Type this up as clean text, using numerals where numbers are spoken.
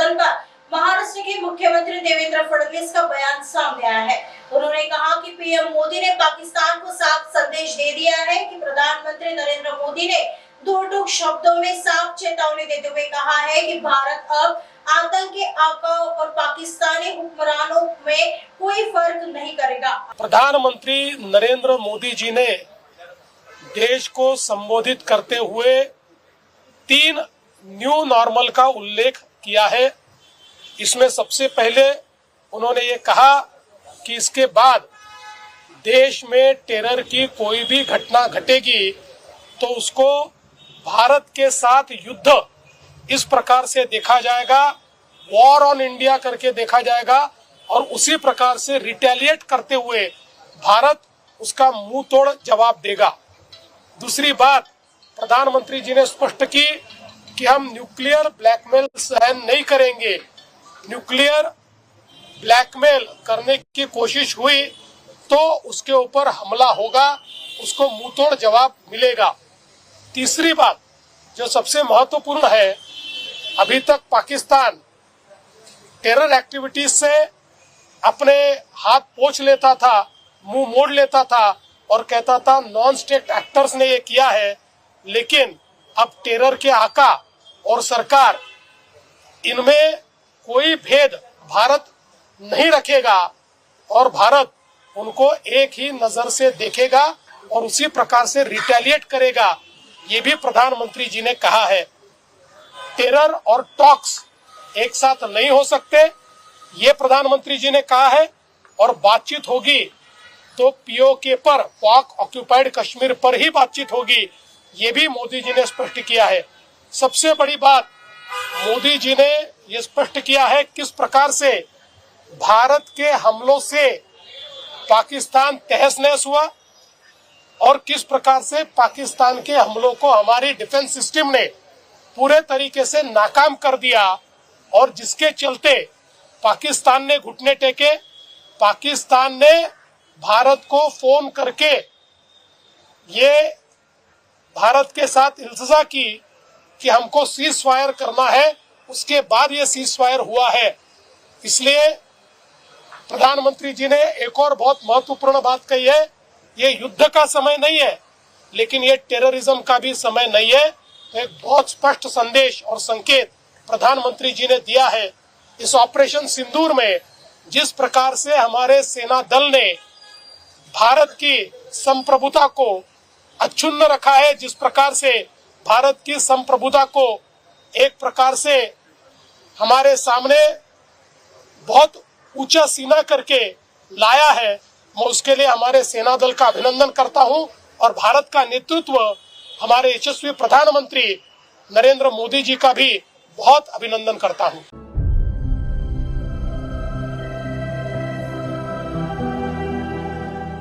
आंदोलन पर महाराष्ट्र के मुख्यमंत्री देवेंद्र फडणवीस का बयान सामने आया है। उन्होंने कहा कि पीएम मोदी ने पाकिस्तान को साफ संदेश दे दिया है कि प्रधानमंत्री नरेंद्र मोदी ने दो टूक शब्दों में साफ चेतावनी देते हुए कहा है कि भारत अब आतंकी आकाओं और पाकिस्तानी हुक्मरानों में कोई फर्क नहीं करेगा। प्रधानमंत्री नरेंद्र मोदी जी ने देश को संबोधित करते हुए 3 न्यू नॉर्मल का उल्लेख किया है। इसमें सबसे पहले उन्होंने ये कहा कि इसके बाद देश में टेरर की कोई भी घटना घटेगी तो उसको भारत के साथ युद्ध इस प्रकार से देखा जाएगा, वॉर ऑन इंडिया करके देखा जाएगा और उसी प्रकार से रिटेलिएट करते हुए भारत उसका मुंह तोड़ जवाब देगा। दूसरी बात प्रधानमंत्री जी ने स्पष्ट की कि हम न्यूक्लियर ब्लैकमेल सहन नहीं करेंगे। न्यूक्लियर ब्लैकमेल करने की कोशिश हुई तो उसके ऊपर हमला होगा, उसको मुंह तोड़ जवाब मिलेगा। तीसरी बात जो सबसे महत्वपूर्ण है, अभी तक पाकिस्तान टेरर एक्टिविटीज से अपने हाथ पोंछ लेता था, मुंह मोड़ लेता था और कहता था नॉन स्टेट एक्टर्स ने ये किया है, लेकिन अब टेरर के आका और सरकार इनमें कोई भेद भारत नहीं रखेगा और भारत उनको एक ही नजर से देखेगा और उसी प्रकार से रिटेलिएट करेगा। ये भी प्रधानमंत्री जी ने कहा है। टेरर और टॉक्स एक साथ नहीं हो सकते, ये प्रधानमंत्री जी ने कहा है और बातचीत होगी तो पीओके पर, पाक ऑक्युपाइड कश्मीर पर ही बातचीत होगी, ये भी मोदी जी ने स्पष्ट किया है। सबसे बड़ी बात मोदी जी ने ये स्पष्ट किया है किस प्रकार से भारत के हमलों से पाकिस्तान तहस नहस हुआ और किस प्रकार से पाकिस्तान के हमलों को हमारी डिफेंस सिस्टम ने पूरे तरीके से नाकाम कर दिया और जिसके चलते पाकिस्तान ने घुटने टेके। पाकिस्तान ने भारत को फोन करके ये भारत के साथ इल्तिजा की कि हमको सीज फायर करना है, उसके बाद ये सीज फायर हुआ है। इसलिए प्रधानमंत्री जी ने एक और बहुत महत्वपूर्ण बात कही है, ये युद्ध का समय नहीं है लेकिन ये टेररिज्म का भी समय नहीं है। तो एक बहुत स्पष्ट संदेश और संकेत प्रधानमंत्री जी ने दिया है। इस ऑपरेशन सिंदूर में जिस प्रकार से हमारे सेना दल ने भारत की संप्रभुता को अक्षुण्ण रखा है, जिस प्रकार से भारत की संप्रभुता को एक प्रकार से हमारे सामने बहुत ऊंचा सीना करके लाया है, मैं उसके लिए हमारे सेना दल का अभिनंदन करता हूं और भारत का नेतृत्व हमारे यशस्वी प्रधानमंत्री नरेंद्र मोदी जी का भी बहुत अभिनंदन करता हूं।